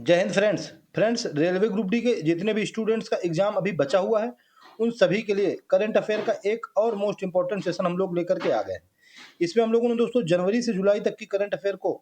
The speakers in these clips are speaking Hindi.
जय Hind friends railway group D के जितने भी स्टूडेंट्स का एग्जाम अभी बचा हुआ है उन सभी के लिए करंट अफेयर का एक और मोस्ट इंपॉर्टेंट सेशन हम लोग लेकर के आ गए हैं। इसमें हम लोगों ने दोस्तों जनवरी से जुलाई तक की करंट अफेयर को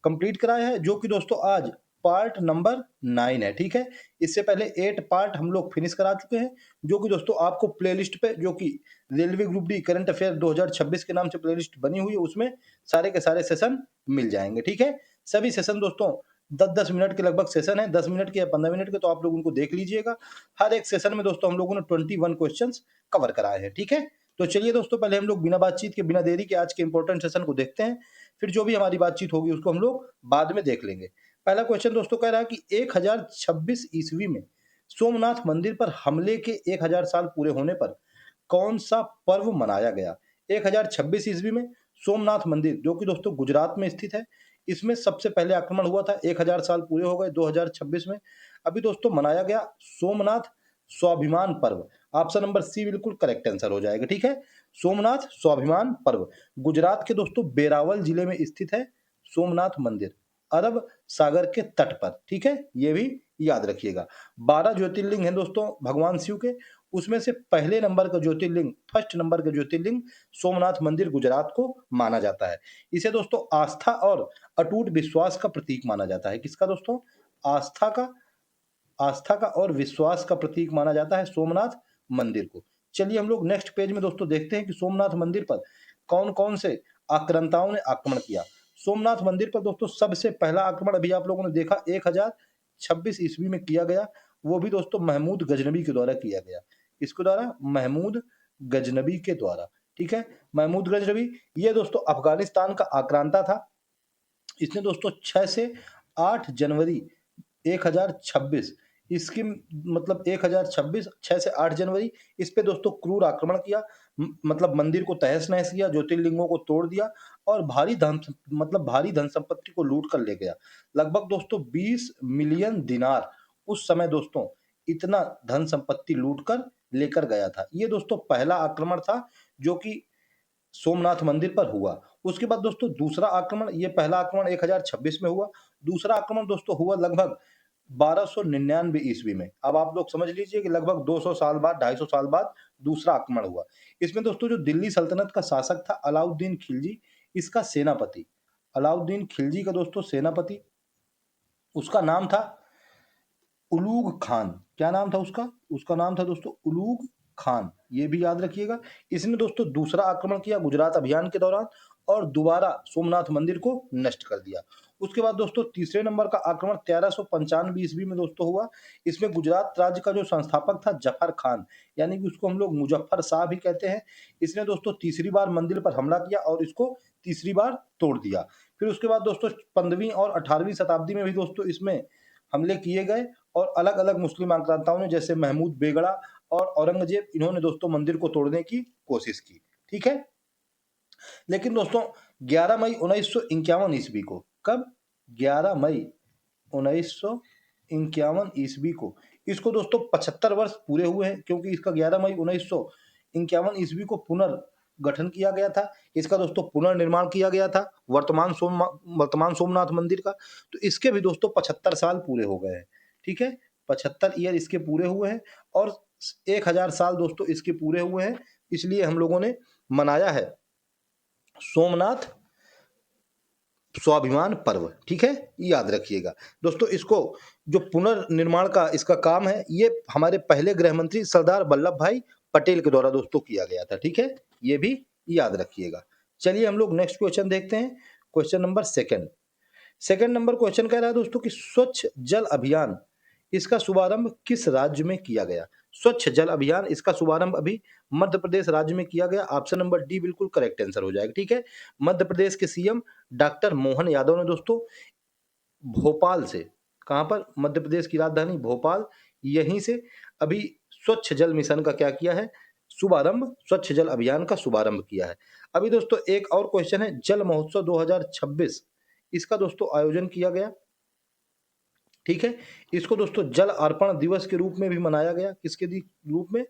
कंप्लीट कराया है, जो कि दोस्तों आज पार्ट नंबर 9 है। ठीक है, इससे पहले 8 पार्ट हम लोग फिनिश करा चुके हैं, जो कि दोस्तों आपको प्लेलिस्ट पे, जो कि railway group D current affair 2026 के नाम से प्लेलिस्ट बनी हुई है, उसमें सारे के सारे सेशन मिल जाएंगे। ठीक है, सभी सेशन दोस्तों 10-10 मिनट के लगभग सेशन है, 10 मिनट के या 15 मिनट के, तो आप लोग उनको देख लीजिएगा। हर एक सेशन में दोस्तों हम लोगों ने 21 क्वेश्चंस कवर कराए हैं। ठीक है, तो चलिए दोस्तों, पहले हम लोग बिना बातचीत के, बिना देरी के आज के इंपॉर्टेंट सेशन को देखते हैं। फिर जो भी हमारी बातचीत होगी उसको हम लोग बाद में देख लेंगे। पहला क्वेश्चन दोस्तों कह रहा है कि 1026 ईस्वी में सोमनाथ मंदिर पर हमले के 1000 साल पूरे होने पर कौन सा पर्व मनाया गया। 1026 ईस्वी में सोमनाथ मंदिर, जो कि दोस्तों गुजरात में स्थित है, इसमें सबसे पहले आक्रमण हुआ था। 1000 साल पूरे हो गए 2026 में। अभी दोस्तों मनाया गया सोमनाथ स्वाभिमान पर्व। ऑप्शन नंबर सी बिल्कुल करेक्ट आंसर हो जाएगा। ठीक है, सोमनाथ स्वाभिमान पर्व गुजरात के दोस्तों बेरावल जिले में स्थित है। सोमनाथ मंदिर अरब सागर के तट पर। ठीक है, ये भी याद रखिएगा। 12 ज्योतिर्लिंग हैं दोस्तों भगवान शिव के, उसमें से पहले नंबर का ज्योतिर्लिंग, फर्स्ट नंबर का ज्योतिर्लिंग सोमनाथ मंदिर गुजरात को माना जाता है। इसे दोस्तों आस्था और अटूट विश्वास का प्रतीक माना जाता है। किसका दोस्तों? आस्था का, आस्था का और विश्वास का प्रतीक माना जाता है सोमनाथ मंदिर को। चलिए हम लोग नेक्स्ट पेज में दोस्तों देखते हैं कि सोमनाथ मंदिर पर कौन कौन से आक्रांताओं ने आक्रमण किया। सोमनाथ मंदिर पर दोस्तों सबसे पहला आक्रमण अभी आप लोगों ने देखा 1026 ईस्वी में किया गया, वो भी दोस्तों महमूद गजनबी के द्वारा किया गया। इसके द्वारा? महमूद गजनबी के द्वारा। ठीक है, महमूद गजनबी ये दोस्तों अफगानिस्तान का आक्रांता था। इसने दोस्तों 6 से 8 जनवरी 1026, इसकी मतलब 1026 6 से 8 जनवरी इस पे दोस्तों क्रूर आक्रमण किया। मतलब मंदिर को तहस नहस किया, ज्योतिर्लिंगों को तोड़ दिया और भारी धन संपत्ति को लूट कर ले गया। लगभग दोस्तों 20 मिलियन दिनार उस समय दोस्तों इतना धन संपत्ति लूट कर लेकर गया था। ये दोस्तों पहला आक्रमण था जो कि सोमनाथ मंदिर पर हुआ। उसके बाद दोस्तों दूसरा आक्रमण, ये पहला आक्रमण 1026 में हुआ, दूसरा आक्रमण दोस्तों हुआ लगभग 1299 ईस्वी में। अब आप लोग समझ लीजिए कि लगभग 200 साल बाद, 250 साल बाद दूसरा आक्रमण हुआ। इसमें दोस्तों जो दिल्ली सल्तनत का शासक था अलाउद्दीन खिलजी, इसका सेनापति, अलाउद्दीन खिलजी का दोस्तों सेनापति, उसका नाम था उलूग खान। क्या नाम था उसका? उसका नाम था दोस्तों उलूग खान, ये भी याद रखिएगा। इसने दोस्तों दूसरा आक्रमण किया गुजरात अभियान के दौरान और दोबारा सोमनाथ मंदिर को नष्ट कर दिया। उसके बाद दोस्तों तीसरे नंबर का आक्रमण 1395 ईस्वी में दोस्तों हुआ। इसमें गुजरात राज्य का जो संस्थापक था जफर खान, यानी कि उसको हम लोग मुजफ्फर शाह भी कहते हैं, इसने दोस्तों तीसरी बार मंदिर पर हमला किया और इसको तीसरी बार तोड़ दिया। फिर उसके बाद दोस्तों 15वीं और 18वीं शताब्दी में भी दोस्तों इसमें हमले किए गए और अलग अलग मुस्लिम आक्रांताओं ने, जैसे महमूद बेगड़ा और औरंगजेब, इन्होंने दोस्तों मंदिर को तोड़ने की कोशिश की। ठीक है, लेकिन दोस्तों 11 मई 1951 ईस्वी को, कब? 11 मई 1951 ईस्वी को, इसको दोस्तों 75 वर्ष पूरे हुए हैं, क्योंकि इसका 11 मई 1951 ईस्वी को पुनर्गठन किया गया था। इसका दोस्तों पुनर्निर्माण किया गया था वर्तमान सोमनाथ मंदिर का। तो इसके भी दोस्तों 75 साल पूरे हो गए हैं। ठीक है, 75 ईयर इसके पूरे हुए हैं और 1000 साल दोस्तों इसके पूरे हुए हैं। इसलिए हम लोगों ने मनाया है सोमनाथ स्वाभिमान पर्व। ठीक है, याद रखिएगा दोस्तों। इसको जो पुनर्निर्माण का इसका काम है, ये हमारे पहले गृह मंत्री सरदार वल्लभ भाई पटेल के द्वारा दोस्तों किया गया था। ठीक है, ये भी याद रखिएगा। चलिए हम लोग नेक्स्ट क्वेश्चन देखते हैं। Question number second number question कह रहा है दोस्तों कि स्वच्छ जल अभियान, इसका शुभारंभ किस राज्य में किया गया। स्वच्छ जल अभियान, इसका शुभारंभ अभी मध्य प्रदेश राज्य में किया गया। ऑप्शन नंबर डी बिल्कुल करेक्ट आंसर हो जाएगा। ठीक है, मध्य प्रदेश के सीएम डॉक्टर मोहन यादव ने दोस्तों भोपाल से, कहां पर? मध्य प्रदेश की राजधानी भोपाल, यहीं से अभी स्वच्छ जल मिशन का क्या किया है? शुभारंभ, स्वच्छ जल अभियान का शुभारंभ किया है। अभी दोस्तों एक और क्वेश्चन है, जल महोत्सव 2026, इसका दोस्तों आयोजन किया गया। ठीक है, इसको दोस्तों जल अर्पण दिवस के रूप में भी मनाया गया। किसके रूप में?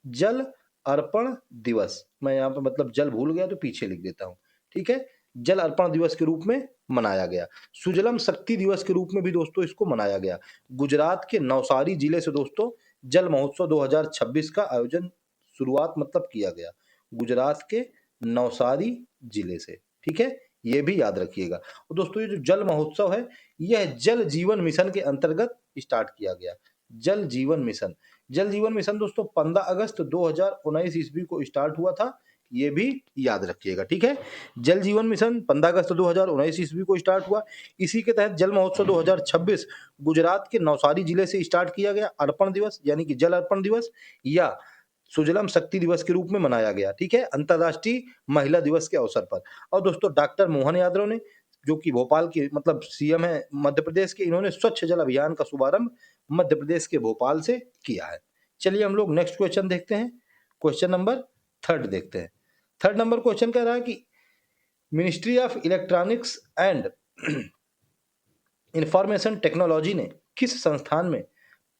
जल अर्पण दिवस। मैं यहाँ पे मतलब जल भूल गया तो पीछे लिख देता हूँ। ठीक है, जल अर्पण दिवस के रूप में मनाया गया। सुजलम शक्ति दिवस के रूप में भी दोस्तों इसको मनाया गया। गुजरात के नवसारी जिले से दोस्तों जल महोत्सव 2026 का आयोजन शुरुआत मतलब किया गया। गुजरात के नवसारी जिले से, ठीक है, ये भी याद रखिएगा। और दोस्तों ये जो जल महोत्सव है यह जल जीवन मिशन के अंतर्गत स्टार्ट किया गया। जल जीवन मिशन, जल जीवन मिशन दोस्तों 15 अगस्त 2019 ईस्वी को स्टार्ट हुआ था, ये भी याद रखिएगा, ठीक है। जल जीवन मिशन 15 अगस्त 2019 ईस्वी को स्टार्ट हुआ। इसी के तहत जल महोत्सव 2026 गुजरात के नवसारी जिले से स्टार्ट किया गया। अर्पण दिवस यानी कि जल अर्पण दिवस या सुजलम शक्ति दिवस के रूप में मनाया गया, ठीक है, अंतर्राष्ट्रीय महिला दिवस के अवसर पर। और दोस्तों डॉक्टर मोहन यादव ने, जो कि भोपाल के मतलब सीएम है मध्य प्रदेश के, इन्होंने स्वच्छ जल अभियान का शुभारंभ मध्य प्रदेश के भोपाल से किया है। चलिए हम लोग नेक्स्ट क्वेश्चन देखते हैं। क्वेश्चन नंबर 3 देखते हैं। 3 नंबर क्वेश्चन कह रहा है कि ministry of electronics and information technology ने किस संस्थान में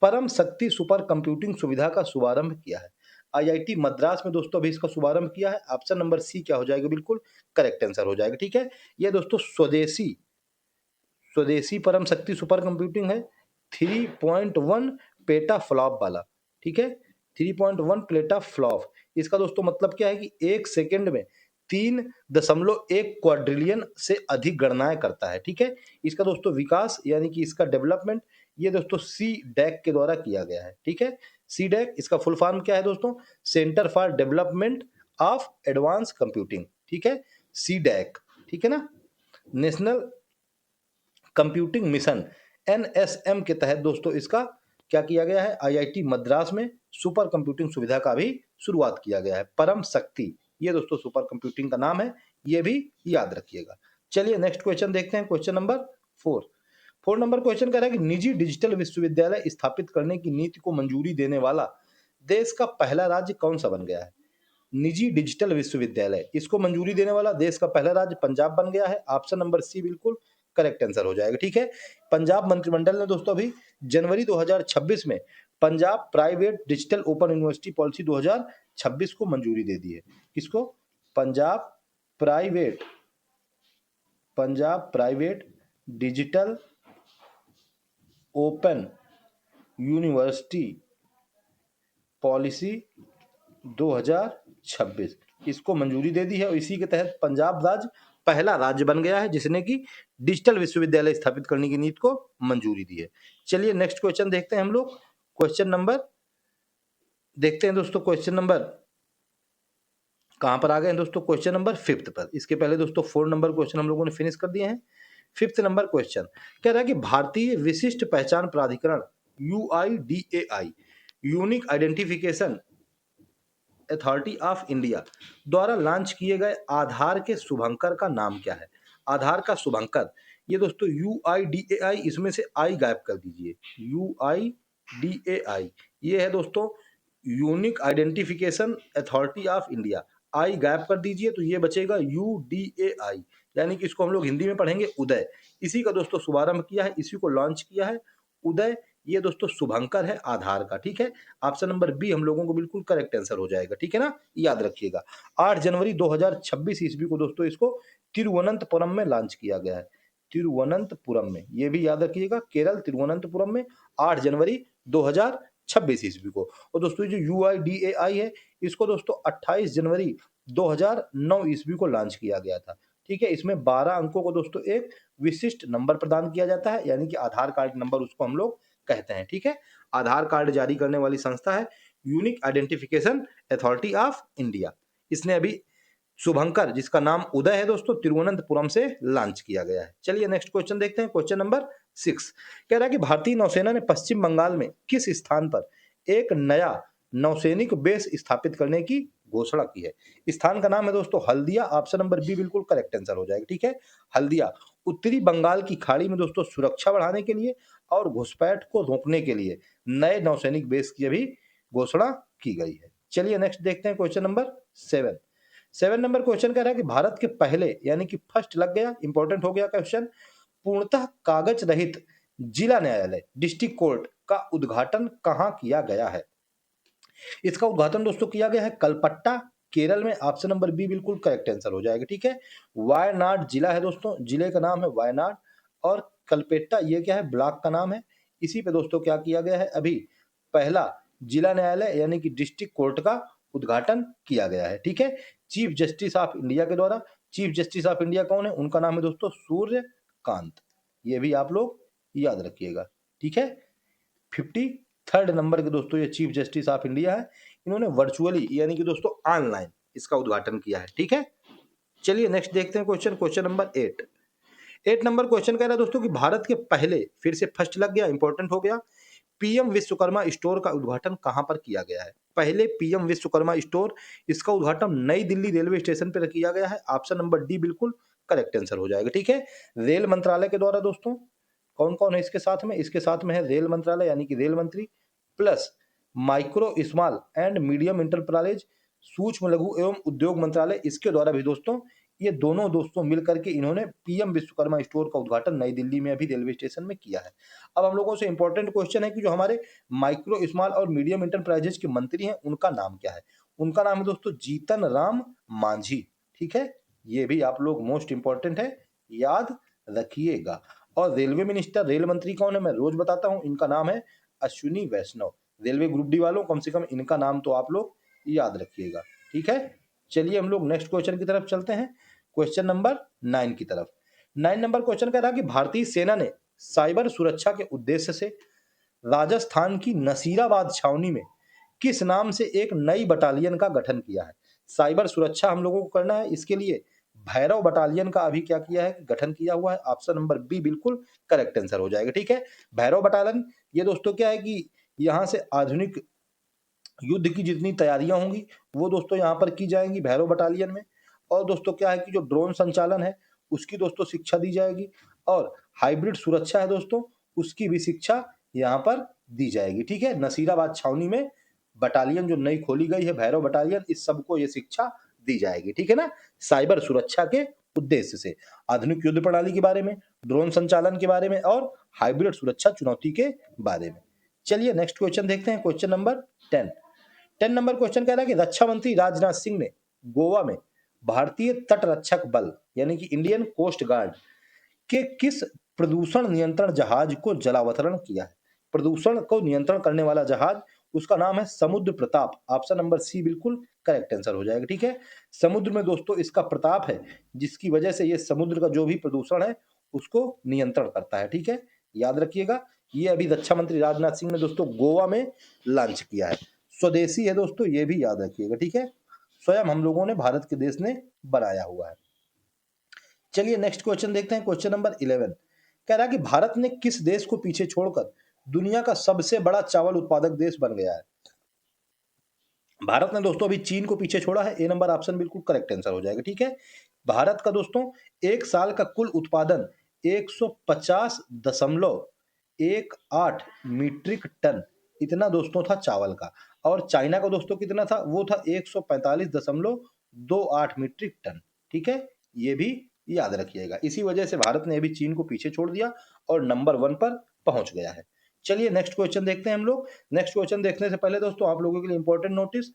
परम शक्ति सुपर कंप्यूटिंग सुविधा का शुभारंभ किया है? आईआईटी मद्रास में दोस्तों अभी इसका शुभारंभ किया है। ऑप्शन नंबर सी क्या हो जाएगा? बिल्कुल करेक्ट आंसर हो जाएगा, ठीक है। यह दोस्तों स्वदेशी स्वदेशी परम शक्ति सुपर कंप्यूटिंग है, 3.1 पेटा फ्लॉप वाला, ठीक है, 3.1 पेटा फ्लॉप। इसका दोस्तों मतलब क्या है कि 1 सेकंड में 3.1 क्वाड्रिलियन से अधिक गणनाएं करता है, ठीक है। इसका दोस्तों विकास यानी कि इसका डेवलपमेंट ये दोस्तों सी डैक के द्वारा किया गया है, ठीक है। सी डैक इसका फुल फॉर्म क्या है दोस्तों? Centre for development of advance computing, ठीक है, सी डैक, ठीक है ना। नेशनल कंप्यूटिंग मिशन एनएसएम के तहत दोस्तों इसका क्या किया गया है? आईआईटी मद्रास में सुपर कंप्यूटिंग सुविधा का भी शुरुआत किया गया है। परम शक्ति ये दोस्तों सुपर कंप्यूटिंग का नाम है, ये भी याद रखिएगा। चलिए नेक्स्ट क्वेश्चन देखते हैं। क्वेश्चन नंबर 4 नंबर क्वेश्चन कह रहा है कि निजी डिजिटल विश्वविद्यालय स्थापित करने की नीति को मंजूरी देने वाला देश का पहला राज्य कौन सा बन गया है? निजी डिजिटल विश्वविद्यालय इसको मंजूरी देने वाला देश का पहला राज्य पंजाब बन गया है। ऑप्शन नंबर सी बिल्कुल करेक्ट आंसर हो जाएगा, ठीक है। पंजाब मंत्रिमंडल ने दोस्तों अभी जनवरी 2026 में Punjab private digital open university policy 2026 को मंजूरी दे दी है। किसको? Private Punjab private digital open university policy 2026 इसको मंजूरी दे दी है और इसी के तहत पंजाब राज्य पहला राज्य बन गया है जिसने कि डिजिटल विश्वविद्यालय स्थापित करने की नीति को मंजूरी दी है। चलिए नेक्स्ट क्वेश्चन देखते हैं हम लोग। क्वेश्चन नंबर देखते हैं दोस्तों, क्वेश्चन नंबर कहां पर आ गए हैं दोस्तों? क्वेश्चन नंबर 5 पर। इसके पहले दोस्तों 4 नंबर क्वेश्चन हम लोगों ने फिनिश कर दिए हैं। 5 नंबर क्वेश्चन कह रहा है कि भारतीय विशिष्ट पहचान प्राधिकरण UIDAI unique identification authority of India द्वारा लॉन्च किए गए आधार के शुभंकर का नाम क्या है? आधार का शुभंकर ये दोस्तों UIDAI, इसमें से आई गायब कर दीजिए। UIDAI ये है दोस्तों unique identification authority of India, आई गायब कर दीजिए तो ये बचेगा UDAI, यानी कि इसको हम लोग हिंदी में पढ़ेंगे उदय। इसी का दोस्तों शुभारंभ किया है, इसी को लॉन्च किया है उदय। ये दोस्तों शुभंकर है आधार का, ठीक है। ऑप्शन नंबर बी हम लोगों को बिल्कुल करेक्ट आंसर हो जाएगा, ठीक है ना, याद रखिएगा। 8 जनवरी 2026 ईस्वी को दोस्तों इसको तिरुवनंतपुरम में लॉन्च किया गया है। तिरुवनंतपुरम में, ये भी याद रखिएगा, केरल तिरुवनंतपुरम में 8 जनवरी 2026 ईस्वी को। और दोस्तों जो UIDAI है इसको दोस्तों 28 जनवरी 2009 ईस्वी को लॉन्च किया गया था, ठीक है। इसमें 12 अंकों को दोस्तों एक विशिष्ट नंबर प्रदान किया जाता है, यानी कि आधार कार्ड नंबर उसको हम लोग कहते हैं, ठीक है। आधार कार्ड जारी करने वाली संस्था है unique identification authority of India. इसने अभी शुभंकर जिसका नाम उदय है दोस्तों तिरुवनंतपुरम से लॉन्च किया गया है। चलिए नेक्स्ट क्वेश्चन देखते हैं। क्वेश्चन नंबर 6 कह रहा है कि भारतीय नौसेना ने पश्चिम बंगाल में किस स्थान पर एक नया नौसैनिक बेस स्थापित करने की घोषणा की है? स्थान का नाम है दोस्तों हल्दिया। ऑप्शन नंबर बी बिल्कुल करेक्ट आंसर हो जाएगा, ठीक है। हल्दिया उत्तरी बंगाल की खाड़ी में दोस्तों सुरक्षा बढ़ाने के लिए और घुसपैठ को रोकने के लिए नए नौसैनिक बेस की अभी घोषणा की गई है। चलिए नेक्स्ट देखते हैं क्वेश्चन नंबर 7 नंबर क्वेश्चन कह रहा है कि भारत के पहले यानी कि फर्स्ट लग गया, इंपॉर्टेंट हो गया क्वेश्चन, पूर्णतः कागज रहित जिला न्यायालय डिस्ट्रिक्ट कोर्ट का उद्घाटन कहां किया गया है? इसका उद्घाटन दोस्तों किया गया है कलपट्टा केरल में, ऑप्शन नंबर बी बिल्कुल करेक्ट आंसर हो जाएगा। ठीक है, वायनाड जिला है दोस्तों, जिले का नाम है वायनाड, और कलपेट्टा ये क्या है, ब्लॉक का नाम है। इसी पे दोस्तों क्या किया गया है, अभी पहला जिला न्यायालय यानी कि डिस्ट्रिक्ट कोर्ट का उद्घाटन किया गया है। ठीक है, चीफ जस्टिस ऑफ इंडिया के द्वारा। चीफ जस्टिस ऑफ इंडिया कौन है, उनका नाम है दोस्तों सूर्यकांत, ये भी आप लोग याद रखिएगा। ठीक है, 53rd नंबर के दोस्तों ये चीफ जस्टिस ऑफ इंडिया है। इन्होंने वर्चुअली यानी कि दोस्तों ऑनलाइन इसका उद्घाटन किया है। ठीक है, चलिए नेक्स्ट देखते हैं question, question number 8 number question कह रहा है दोस्तों कि भारत के पहले, फिर से फर्स्ट लग गया, इंपॉर्टेंट हो गया, पीएम विश्वकर्मा स्टोर का उद्घाटन कहां पर किया गया है। पहले पीएम विश्वकर्मा स्टोर, इसका उद्घाटन नई दिल्ली रेलवे स्टेशन पर किया गया है। ऑप्शन नंबर डी बिल्कुल करेक्ट आंसर हो जाएगा। ठीक है, रेल मंत्रालय के द्वारा दोस्तों, कौन कौन है इसके साथ में, इसके साथ में है रेल मंत्रालय यानी कि रेल मंत्री, plus micro small and medium enterprise, सूक्ष्म लघु एवं उद्योग मंत्रालय, इसके द्वारा भी दोस्तों ये दोनों दोस्तों मिलकर के इन्होंने पीएम विश्वकर्मा स्टोर का उद्घाटन नई दिल्ली में अभी रेलवे स्टेशन में किया है। अब हम लोगों से इंपॉर्टेंट क्वेश्चन है कि जो हमारे माइक्रो स्मॉल और मीडियम इंटरप्राइजेज के मंत्री हैं उनका नाम क्या है। उनका नाम है दोस्तों जीतन राम मांझी। ठीक है, ये भी आप लोग मोस्ट इंपॉर्टेंट है, याद रखिएगा। और रेलवे मिनिस्टर, रेल मंत्री कौन है, मैं रोज बताता हूं, इनका नाम है अश्विनी वैष्णव। रेलवे ग्रुप डी वालों कम से कम इनका नाम तो आप लोग याद रखिएगा। ठीक है, चलिए हम लोग नेक्स्ट क्वेश्चन की तरफ चलते हैं, क्वेश्चन नंबर 9 की तरफ। 9 नंबर क्वेश्चन कह रहा है कि भारतीय सेना ने साइबर सुरक्षा के उद्देश्य से राजस्थान की नसीराबाद छावनी में किस नाम से एक नई बटालियन का गठन किया है। साइबर सुरक्षा हम लोगों को करना है, इसके लिए भैरव बटालियन का अभी क्या किया है, गठन किया हुआ है। ऑप्शन नंबर बी बिल्कुल करेक्ट आंसर हो जाएगा। ठीक है, भैरव बटालियन ये दोस्तों क्या है कि यहाँ से आधुनिक युद्ध की जितनी तैयारियां होंगी वो दोस्तों यहाँ पर की जाएंगी भैरव बटालियन में। और दोस्तों क्या है कि जो ड्रोन संचालन है उसकी दोस्तों शिक्षा दी जाएगी, और हाइब्रिड सुरक्षा है दोस्तों उसकी भी शिक्षा यहाँ पर दी जाएगी। ठीक है, नसीराबाद छावनी में बटालियन जो नई खोली गई है भैरव बटालियन, इस सबको ये शिक्षा दी जाएगी। ठीक है ना, साइबर सुरक्षा के उद्देश्य से, आधुनिक युद्ध प्रणाली के बारे में, ड्रोन संचालन के बारे में, और हाइब्रिड सुरक्षा चुनौती के बारे में। चलिए नेक्स्ट क्वेश्चन देखते हैं, क्वेश्चन नंबर 10 नंबर क्वेश्चन कह रहा है कि रक्षा मंत्री राजनाथ सिंह ने गोवा में भारतीय तट रक्षक बल यानी कि इंडियन कोस्ट गार्ड के किस प्रदूषण नियंत्रण जहाज को जलावतरण किया है। प्रदूषण को नियंत्रण करने वाला जहाज, उसका नाम है समुद्र प्रताप। ऑप्शन नंबर सी बिल्कुल करेक्ट आंसर हो जाएगा। ठीक है, समुद्र में दोस्तों इसका प्रताप है, जिसकी वजह से ये समुद्र का जो भी प्रदूषण है उसको नियंत्रण करता है। ठीक है, याद रखिएगा, ये अभी रक्षा मंत्री राजनाथ सिंह ने दोस्तों गोवा में लॉन्च किया है। स्वदेशी है दोस्तों, ये भी याद रखिएगा। ठीक है, स्वयं हम लोगों ने, भारत के देश ने बनाया हुआ है। चलिए नेक्स्ट क्वेश्चन देखते हैं, क्वेश्चन नंबर 11 कह रहा है कि भारत ने किस देश को पीछे छोड़कर दुनिया का सबसे बड़ा चावल उत्पादक देश बन गया है। भारत ने दोस्तों अभी चीन को पीछे छोड़ा है। ए नंबर ऑप्शन बिल्कुल करेक्ट आंसर हो जाएगा। ठीक है, भारत का दोस्तों एक साल का कुल उत्पादन 150.18 मीट्रिक टन इतना दोस्तों था चावल का, और चाइना का दोस्तों कितना था, वो था 145.28 मीट्रिक टन। ठीक है, ये भी याद रखिएगा। इसी वजह से भारत ने अभी चीन को पीछे छोड़ दिया और नंबर 1 पर पहुंच गया है। चलिए नेक्स्ट क्वेश्चन देखते हैं हम लोग। नेक्स्ट क्वेश्चन देखने से पहले दोस्तों आप लोगों के लिए इंपॉर्टेंट नोटिस,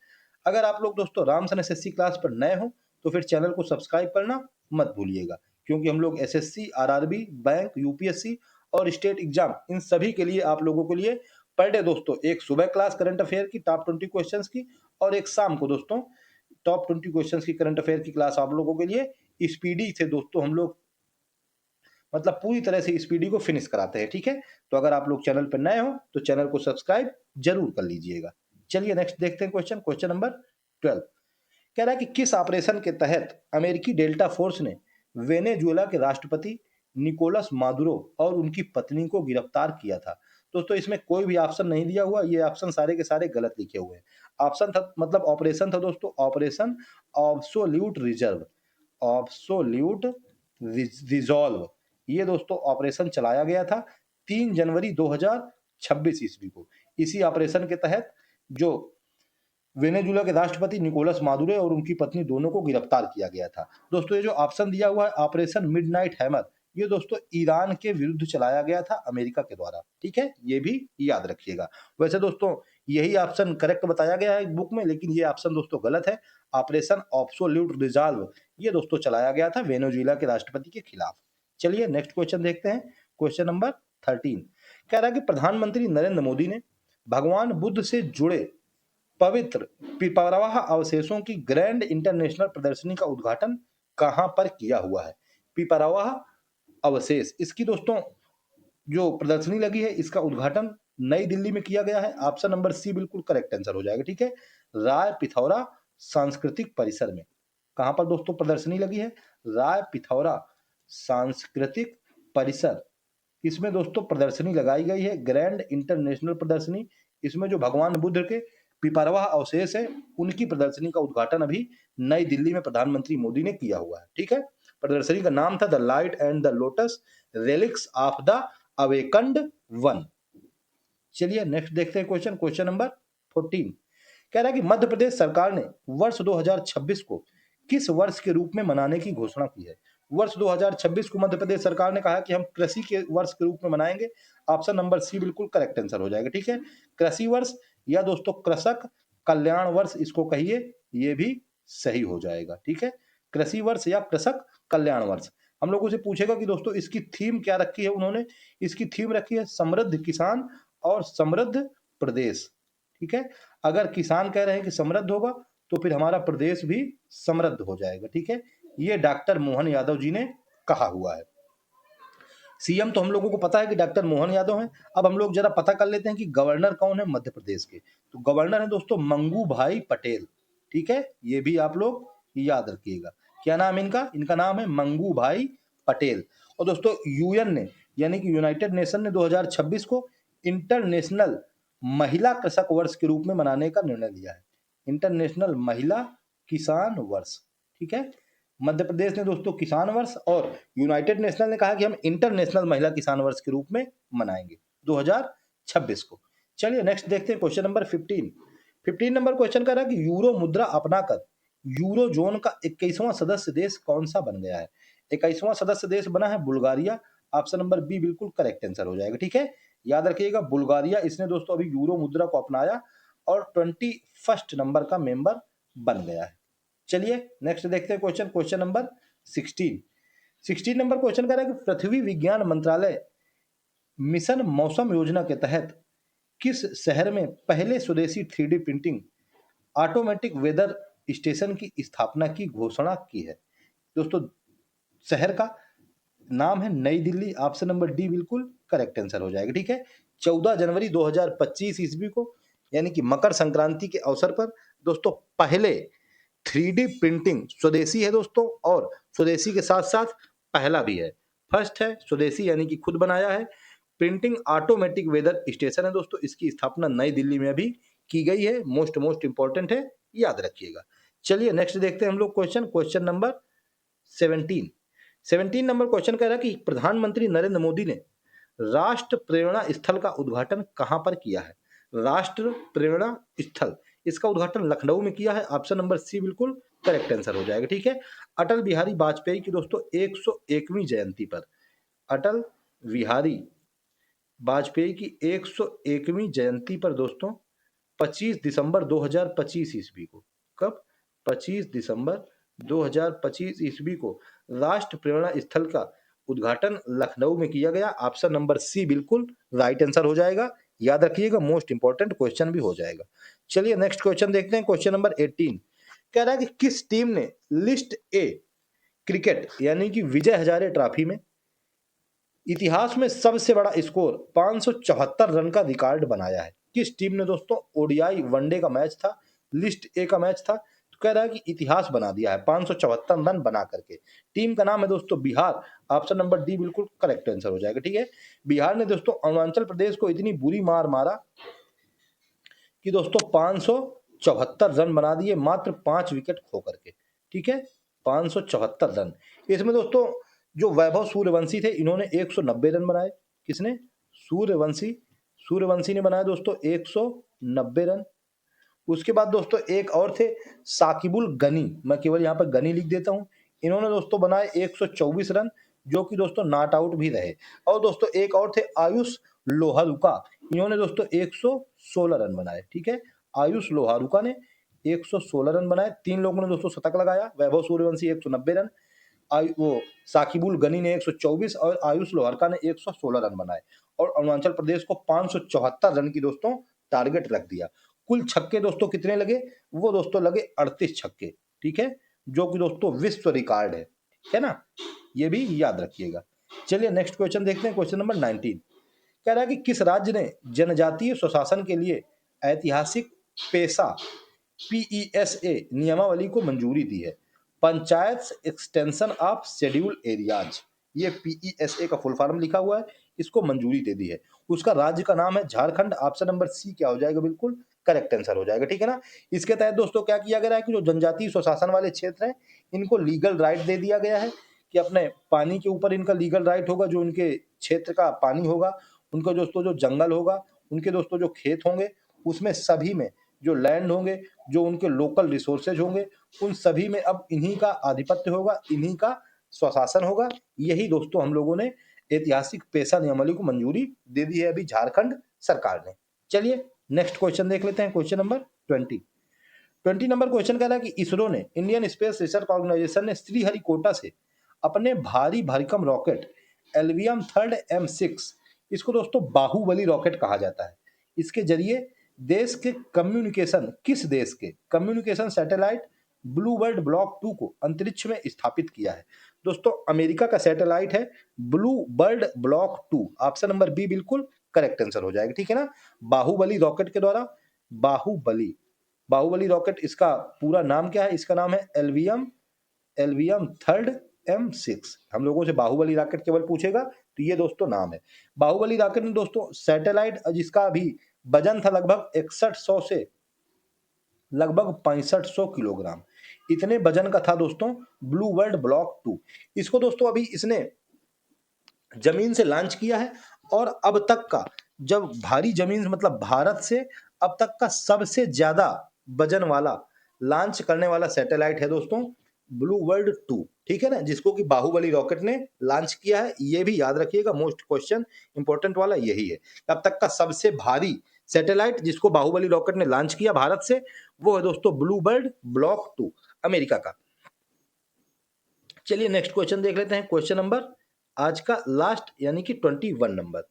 अगर आप लोग दोस्तों रामसन एसएससी क्लास पर नए हो तो फिर चैनल को सब्सक्राइब करना मत भूलिएगा, क्योंकि हम लोग एसएससी, आरआरबी, बैंक, यूपीएससी और स्टेट एग्जाम, इन सभी के लिए आप लोगों के लिए पर डे दोस्तों एक सुबह क्लास करंट अफेयर की टॉप 20 क्वेश्चंस की, और एक शाम को दोस्तों टॉप 20 क्वेश्चंस की करंट अफेयर की क्लास आप लोगों के लिए स्पीडी से दोस्तों हम लोग मतलब पूरी तरह से स्पीडी को फिनिश कराते हैं। ठीक है, तो अगर आप लोग चैनल पर नए हो तो चैनल को सब्सक्राइब जरूर कर लीजिएगा। चलिए नेक्स्ट देखते हैं क्वेश्चन, क्वेश्चन नंबर 12 कह रहा है कि किस ऑपरेशन के तहत अमेरिकी डेल्टा फोर्स ने वेनेजुएला के राष्ट्रपति निकोलस मादुरो और उनकी पत्नी को गिरफ्तार किया था। दोस्तों इसमें कोई भी ऑप्शन नहीं दिया हुआ, ये ऑप्शन सारे के सारे गलत लिखे हुए हैं। ऑप्शन था मतलब ऑपरेशन था दोस्तों, operation absolute reserve, absolute resolve, ये दोस्तों ऑपरेशन चलाया गया था 3 जनवरी 2026 ईस्वी को। इसी ऑपरेशन के तहत जो वेनेजुएला के राष्ट्रपति निकोलस मादुरो और उनकी पत्नी दोनों को गिरफ्तार किया गया था। दोस्तों ये जो ऑप्शन दिया हुआ है ऑपरेशन मिडनाइट हैमर, ये दोस्तों ईरान के विरुद्ध चलाया गया था अमेरिका के द्वारा। ठीक है, ये भी याद रखिएगा। वैसे दोस्तों यही ऑप्शन करेक्ट बताया गया है बुक में, लेकिन ये ऑप्शन दोस्तों गलत है। ऑपरेशन एब्सोल्यूट रिजॉल्व ये दोस्तों चलाया गया था वेनेजुएला के राष्ट्रपति के खिलाफ। चलिए नेक्स्ट क्वेश्चन देखते हैं, क्वेश्चन नंबर 13। कह रहा है कि प्रधानमंत्री नरेंद्र मोदी ने भगवान बुद्ध से जुड़े पवित्र पिपरवाह अवशेषों की ग्रैंड इंटरनेशनल प्रदर्शनी का उद्घाटन कहां पर किया हुआ है? पिपरवाह अवशेष, इसकी दोस्तों जो प्रदर्शनी लगी है इसका उद्घाटन नई दिल्ली में किया गया है। ऑप्शन नंबर सी बिल्कुल करेक्ट आंसर हो जाएगा। ठीक है, राय पिथौरा सांस्कृतिक परिसर में। कहां पर दोस्तों प्रदर्शनी लगी है? राय पिथौरा सांस्कृतिक परिसर, इसमें दोस्तों प्रदर्शनी लगाई गई है, ग्रैंड इंटरनेशनल प्रदर्शनी। इसमें जो भगवान बुद्ध के पिपरवाह अवशेष है उनकी प्रदर्शनी का उद्घाटन अभी नई दिल्ली में प्रधानमंत्री मोदी ने किया हुआ है। ठीक है, प्रदर्शनी का नाम था the light and the lotus relics of the awakened one. चलिए नेक्स्ट देखते हैं क्वेश्चन, क्वेश्चन नंबर 14। कह रहा है कि मध्य प्रदेश सरकार ने वर्ष 2026 को किस वर्ष के रूप में मनाने की घोषणा की है? वर्ष 2026 को मध्य प्रदेश सरकार ने कहा कि हम कृषि के वर्ष के रूप में मनाएंगे। ऑप्शन नंबर सी बिल्कुल करेक्ट आंसर हो जाएगा। ठीक है, कृषि वर्ष या दोस्तों कृषक कल्याण वर्ष इसको कहिए, ये भी सही हो जाएगा। ठीक है, कृषि वर्ष या कृषक कल्याण वर्ष। हम लोगों से पूछेगा कि दोस्तों इसकी थीम क्या रखी है उन्होंने? इसकी थीम रखी है समृद्ध किसान और समृद्ध प्रदेश। ठीक है, अगर किसान कह रहे हैं कि समृद्ध होगा तो फिर हमारा प्रदेश भी समृद्ध हो जाएगा। ठीक है, ये डॉक्टर मोहन यादव जी ने कहा हुआ है। सीएम तो हम लोगों को पता है कि डॉक्टर मोहन यादव हैं। अब हम लोग जरा पता कर लेते हैं कि गवर्नर कौन है मध्य प्रदेश के। तो गवर्नर है दोस्तों मंगू भाई पटेल। ठीक है, ये भी आप लोग याद रखिएगा। क्या नाम है इनका? इनका नाम है मंगू भाई पटेल। और दोस्तों यूएन ने यानी कि यूनाइटेड नेशन ने 2026 को इंटरनेशनल महिला कृषक वर्ष के रूप में मनाने का निर्णय लिया है। इंटरनेशनल महिला किसान वर्ष। ठीक है, मध्य प्रदेश ने दोस्तों किसान वर्ष और यूनाइटेड नेशनल ने कहा कि हम इंटरनेशनल महिला किसान वर्ष के रूप में मनाएंगे 2026 को। चलिए नेक्स्ट देखते हैं क्वेश्चन नंबर 15। 15 नंबर क्वेश्चन कर रहा है कि यूरो मुद्रा अपनाकर यूरो जोन का 21वां सदस्य देश कौन सा बन गया है? 21वां सदस्य देश बना है बुल्गारिया। ऑप्शन नंबर बी बिल्कुल करेक्ट आंसर हो जाएगा। ठीक है, याद रखिएगा बुल्गारिया, इसने दोस्तों अभी यूरो मुद्रा को अपनाया और 21 नंबर का मेंबर बन गया है। चलिए नेक्स्ट देखते हैं question, question number 16। 16 number question कह रहा है कि पृथ्वी विज्ञान मंत्रालय मिशन मौसम योजना के तहत किस शहर में पहले स्वदेशी 3D printing automatic weather station की स्थापना की घोषणा की है? दोस्तों शहर का नाम है नई दिल्ली। ऑप्शन नंबर डी बिल्कुल करेक्ट आंसर हो जाएगा। ठीक है, 14 जनवरी 2025 ईस्वी को यानी कि मकर संक्रांति के अवसर पर दोस्तों पहले 3D प्रिंटिंग स्वदेशी है दोस्तों, और स्वदेशी के साथ साथ पहला भी है, फर्स्ट है स्वदेशी यानी कि खुद बनाया है। प्रिंटिंग ऑटोमेटिक वेदर स्टेशन है दोस्तों, इसकी स्थापना नई दिल्ली में अभी की गई है। मोस्ट इंपॉर्टेंट है, याद रखिएगा। चलिए नेक्स्ट देखते हैं हम लोग question, question number 17। 17 number question कह रहा है कि प्रधानमंत्री नरेंद्र मोदी ने राष्ट्र प्रेरणा स्थल का उद्घाटन कहां पर किया है? राष्ट्र प्रेरणा स्थल, इसका उद्घाटन लखनऊ में किया है। ऑप्शन नंबर सी बिल्कुल करेक्ट आंसर हो जाएगा। ठीक है, अटल बिहारी वाजपेयी की दोस्तों 101वीं जयंती पर, अटल बिहारी वाजपेयी की 101वीं जयंती पर दोस्तों 25 दिसंबर 2025 ईस्वी को, कब? 25 दिसंबर 2025 ईस्वी को राष्ट्र प्रेरणा स्थल का उद्घाटन लखनऊ में किया गया। ऑप्शन नंबर सी बिल्कुल राइट आंसर हो जाएगा। याद रखिएगा, मोस्ट इंपॉर्टेंट क्वेश्चन भी हो जाएगा। चलिए नेक्स्ट क्वेश्चन देखते हैं, क्वेश्चन नंबर 18। कह रहा है कि किस टीम ने लिस्ट ए क्रिकेट यानी कि विजय हजारे ट्रॉफी में इतिहास में सबसे बड़ा स्कोर 574 रन का रिकॉर्ड बनाया है? किस टीम ने दोस्तों? ओडीआई वनडे का मैच था, लिस्ट ए का मैच था, तो कह रहा है कि इतिहास बना दिया है 574 रन बना करके। टीम का नाम है दोस्तों बिहार। ऑप्शन नंबर डी बिल्कुल करेक्ट आंसर हो जाएगा। ठीक है, बिहार ने दोस्तों अरुणाचल प्रदेश को इतनी बुरी मार मारा कि दोस्तों 574 रन बना दिए मात्र 5 विकेट खो करके। ठीक है, 574 रन। इसमें दोस्तों जो वैभव सूर्यवंशी थे इन्होंने 190 रन बनाए। किसने? सूर्यवंशी। सूर्यवंशी ने बनाया दोस्तों 190 रन। उसके बाद दोस्तों एक और थे साकिबुल गनी, मैं केवल यहाँ पर गनी लिख देता हूँ, इन्होंने दोस्तों बनाए 124 रन, जो कि दोस्तों नॉट आउट भी रहे। और दोस्तों एक और थे आयुष लोहलुका, इन्होंने दोस्तों 116 रन बनाए। ठीक है, आयुष लोहारुका ने 116 रन बनाए। 3 लोगों ने दोस्तों शतक लगाया, वैभव सूर्यवंशी 190 रन, वो साकिबुल गनी ने 124 और आयुष लोहारुका ने 116 रन बनाए और अरुणाचल प्रदेश को 574 रन की दोस्तों टारगेट रख दिया। कुल छक्के दोस्तों कितने लगे? वो दोस्तों लगे 38 छक्के। ठीक है, जो कि दोस्तों विश्व रिकॉर्ड है ना, ये भी याद रखिएगा। चलिए नेक्स्ट क्वेश्चन देखते हैं, क्वेश्चन नंबर 19 कह रहा है कि किस राज्य ने जनजातीय स्वशासन के लिए ऐतिहासिक पेशा पीईएसए नियमावली को मंजूरी दी है? Panchayat extension of schedule areas, ये पीईएसए का फुल फॉर्म लिखा हुआ है, इसको मंजूरी दे दी है। उसका राज्य का नाम है झारखंड। ऑप्शन नंबर सी क्या हो जाएगा? बिल्कुल करेक्ट आंसर हो जाएगा। ठीक है ना। इसके तहत दोस्तों क्या किया गया है कि जो जनजातीय स्वशासन वाले क्षेत्र हैं इनको लीगल राइट दे दिया गया है कि अपने पानी के ऊपर इनका लीगल राइट होगा। जो उनके क्षेत्र का पानी होगा, उनका दोस्तों जो जंगल होगा, उनके दोस्तों जो खेत होंगे, उसमें सभी में जो लैंड होंगे, जो उनके लोकल रिसोर्सेज होंगे, उन सभी में अब इन्हीं का आधिपत्य होगा, इन्हीं का स्वशासन होगा। यही दोस्तों हम लोगों ने ऐतिहासिक पेशा नियमावली को मंजूरी दे दी है अभी झारखंड सरकार ने। चलिए नेक्स्ट क्वेश्चन देख लेते हैं, क्वेश्चन नंबर 20 नंबर क्वेश्चन कह रहा है कि इसरो ने, इंडियन स्पेस रिसर्च ऑर्गेनाइजेशन ने श्रीहरिकोटा से अपने भारी भरकम रॉकेट एलवीएम थर्ड M6, इसको दोस्तों बाहुबली रॉकेट कहा जाता है, इसके जरिए देश के communication satellite blue bird block 2 को अंतरिक्ष में स्थापित किया है? दोस्तों अमेरिका का सैटेलाइट है blue bird block 2। Option number B बिल्कुल करेक्ट आंसर हो जाएगा। ठीक है ना। बाहुबली रॉकेट के द्वारा, बाहुबली रॉकेट, इसका पूरा नाम क्या है? इसका नाम है एलवीएम थर्ड M6। हम लोगों से बाहुबली रॉकेट केवल पूछेगा तो ये दोस्तों नाम है। बाहुबली रॉकेट में दोस्तों सैटेलाइट जिसका भी वजन था लगभग 6100 से लगभग 6500 किलोग्राम, इतने वजन का था दोस्तों ब्लू वर्ल्ड ब्लॉक 2। इसको दोस्तों अभी इसने जमीन से लॉन्च किया है और अब तक का जब भारी जमीन मतलब भारत से अब तक का सबसे ज्यादा वजन वाला लॉन्च करने वाला सैटेलाइट है दोस्तों ब्लू वर्ल्ड 2। ठीक है ना, जिसको कि बाहुबली रॉकेट ने लॉन्च किया है। ये भी याद रखिएगा, मोस्ट क्वेश्चन इंपॉर्टेंट वाला यही है। अब तक का सबसे भारी सैटेलाइट जिसको बाहुबली रॉकेट ने लॉन्च किया भारत से, वो है दोस्तों ब्लू बर्ड ब्लॉक 2 अमेरिका का। चलिए नेक्स्ट क्वेश्चन देख लेते हैं, क्वेश्चन नंबर आज का लास्ट यानी कि 21 नंबर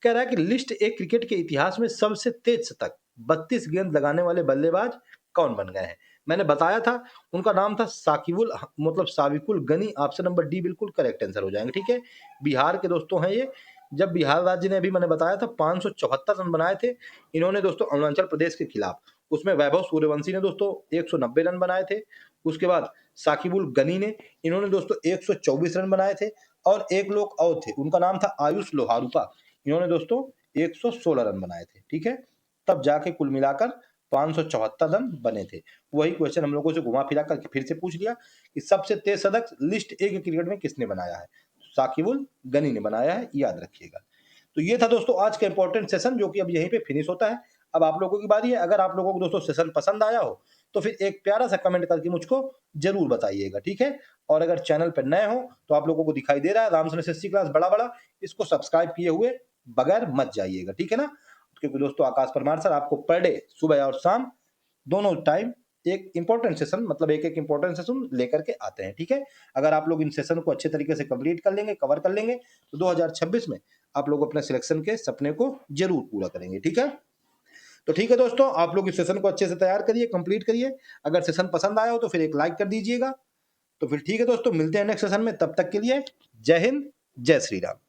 कह रहा है कि लिस्ट ए क्रिकेट के इतिहास में सबसे तेज शतक 32 गेंद लगाने वाले बल्लेबाज कौन बन गए हैं? मैंने बताया था उनका नाम था साबिकुल गनी। ऑप्शन नंबर डी बिल्कुल करेक्ट आंसर हो जाएंगे। ठीक है, बिहार के दोस्तों हैं ये। जब बिहार राज्य ने, अभी मैंने बताया था, 574 रन बनाए थे इन्होंने दोस्तों अरुणाचल प्रदेश के खिलाफ। उसमें वैभव सूर्यवंशी ने दोस्तों 190 रन बनाए थे। उसके बाद साकिबुल गनी ने, इन्होंने दोस्तों 124 रन बनाए थे। और एक लोग और थे, उनका नाम था आयुष लोहारुका, इन्होंने दोस्तों 116 रन बनाए थे। ठीक है, तब जाके कुल मिलाकर 574 रन बने थे। वही क्वेश्चन हम लोगों से घुमा फिरा करके फिर से पूछ लिया कि सबसे तेज शतक लिस्ट ए के क्रिकेट में किसने बनाया है? साकिबुल गनी ने बनाया है, याद रखिएगा। तो ये था दोस्तों आज का इंपॉर्टेंट सेशन, जो कि अब यहीं पे फिनिश होता है। अब आप लोगों की बारी है। अगर आप लोगों को दोस्तों सेशन पसंद आया हो तो फिर एक प्यारा सा कमेंट करके मुझको जरूर बताइएगा। ठीक है, और अगर चैनल पर नए हो तो आप लोगों को दिखाई दे रहा है रामसन एसएससी क्लास बड़ा बड़ा, इसको सब्सक्राइब किए हुए बगैर मत जाइएगा। ठीक है ना, क्योंकि दोस्तों आकाश परमार सर आपको पर डे सुबह और शाम दोनों टाइम एक इंपॉर्टेंट सेशन, मतलब एक एक इंपॉर्टेंट सेशन लेकर के आते हैं। ठीक है, अगर आप लोग इन सेशन को अच्छे तरीके से कंप्लीट कर लेंगे, कवर कर लेंगे, तो 2026 में आप लोग अपने सिलेक्शन के सपने को जरूर पूरा करेंगे। ठीक है, तो ठीक है दोस्तों, आप लोग इस सेशन को अच्छे से तैयार करिए, कंप्लीट करिए। अगर सेशन पसंद आया हो तो फिर एक लाइक कर दीजिएगा। तो फिर ठीक है दोस्तों, मिलते हैं नेक्स्ट सेशन में। तब तक के लिए जय हिंद, जय श्री राम।